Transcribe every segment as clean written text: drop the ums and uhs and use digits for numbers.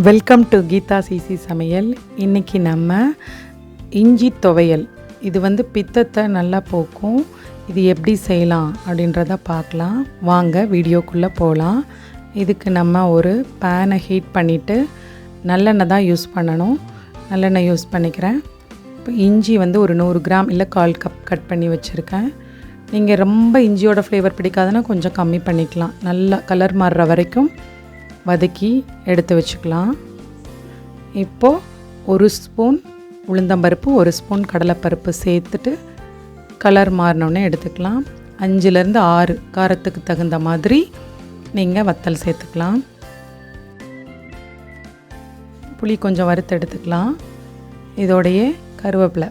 Welcome to Geetha CC சமையல். இன்றைக்கி நம்ம இஞ்சி துவையல், இது பித்தத்தை நல்லா போக்கும். இது எப்படி செய்யலாம் அப்படின்றத பார்க்கலாம். வாங்க வீடியோக்குள்ளே போகலாம். இதுக்கு நம்ம ஒரு பேனை ஹீட் பண்ணிவிட்டு நல்லெண்ணெய் தான் யூஸ் பண்ணணும். நல்லெண்ணெய் யூஸ் பண்ணிக்கிறேன். இப்போ இஞ்சி ஒரு 100 கிராம் இல்லை 1/4 கப் கட் பண்ணி வச்சுருக்கேன். நீங்கள் ரொம்ப இஞ்சியோட ஃப்ளேவர் பிடிக்காதுன்னா கொஞ்சம் கம்மி பண்ணிக்கலாம். நல்லா கலர் மாறுற வரைக்கும் வதக்கி எடுத்து வச்சுக்கலாம். இப்போது 1 ஸ்பூன் உளுந்தம்பருப்பு, 1 ஸ்பூன் கடலைப்பருப்பு சேர்த்துட்டு கலர் மாறினோடனே எடுத்துக்கலாம். 5லேருந்து 6 காரத்துக்கு தகுந்த மாதிரி நீங்கள் வத்தல் சேர்த்துக்கலாம். புளி கொஞ்சம் வறுத்து எடுத்துக்கலாம். இதோடையே கருவேப்பிலை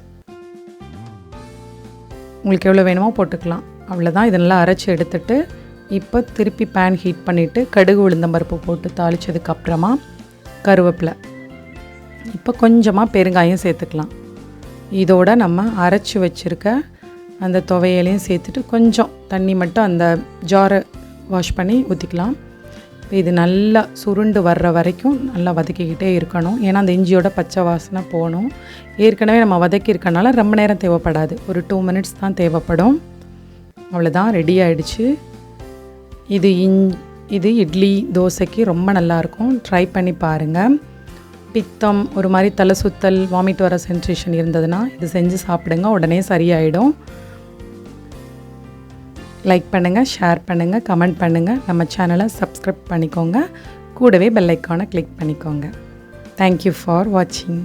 உங்களுக்கு எவ்வளோ வேணுமோ போட்டுக்கலாம். அவ்வளோதான். இதை நல்லா அரைச்சி எடுத்துட்டு இப்போ திருப்பி பேன் ஹீட் பண்ணிவிட்டு கடுகு உளுந்தம்பருப்பு போட்டு தாளித்ததுக்கப்புறமா கருவேப்பிலை, இப்போ கொஞ்சமாக பெருங்காயம் சேர்த்துக்கலாம். இதோட நம்ம அரைச்சி வச்சுருக்க அந்த துவையலையும் சேர்த்துட்டு கொஞ்சம் தண்ணி மட்டும் அந்த ஜாரை வாஷ் பண்ணி ஊற்றிக்கலாம். இப்போ இது நல்லா சுருண்டு வர்ற வரைக்கும் நல்லா வதக்கிக்கிட்டே இருக்கணும். ஏன்னா அந்த இஞ்சியோட பச்சை வாசனை போகணும். ஏற்கனவே நம்ம வதக்கியிருக்கனால ரொம்ப நேரம் தேவைப்படாது, ஒரு 2 மினிட்ஸ் தான் தேவைப்படும். அவ்வளோதான், ரெடி ஆகிடுச்சு. இது இட்லி தோசைக்கு ரொம்ப நல்லாயிருக்கும். ட்ரை பண்ணி பாருங்கள். பித்தம், ஒரு மாதிரி தலை சுத்தல், வாமிட் வர சென்சேஷன் இருந்ததுன்னா இது செஞ்சு சாப்பிடுங்க, உடனே சரியாயிடும். லைக் பண்ணுங்கள், ஷேர் பண்ணுங்கள், கமெண்ட் பண்ணுங்கள். நம்ம சேனலை சப்ஸ்கிரைப் பண்ணிக்கோங்க. கூடவே பெல் ஐக்கானை கிளிக் பண்ணிக்கோங்க. தேங்க்யூ ஃபார் வாட்சிங்.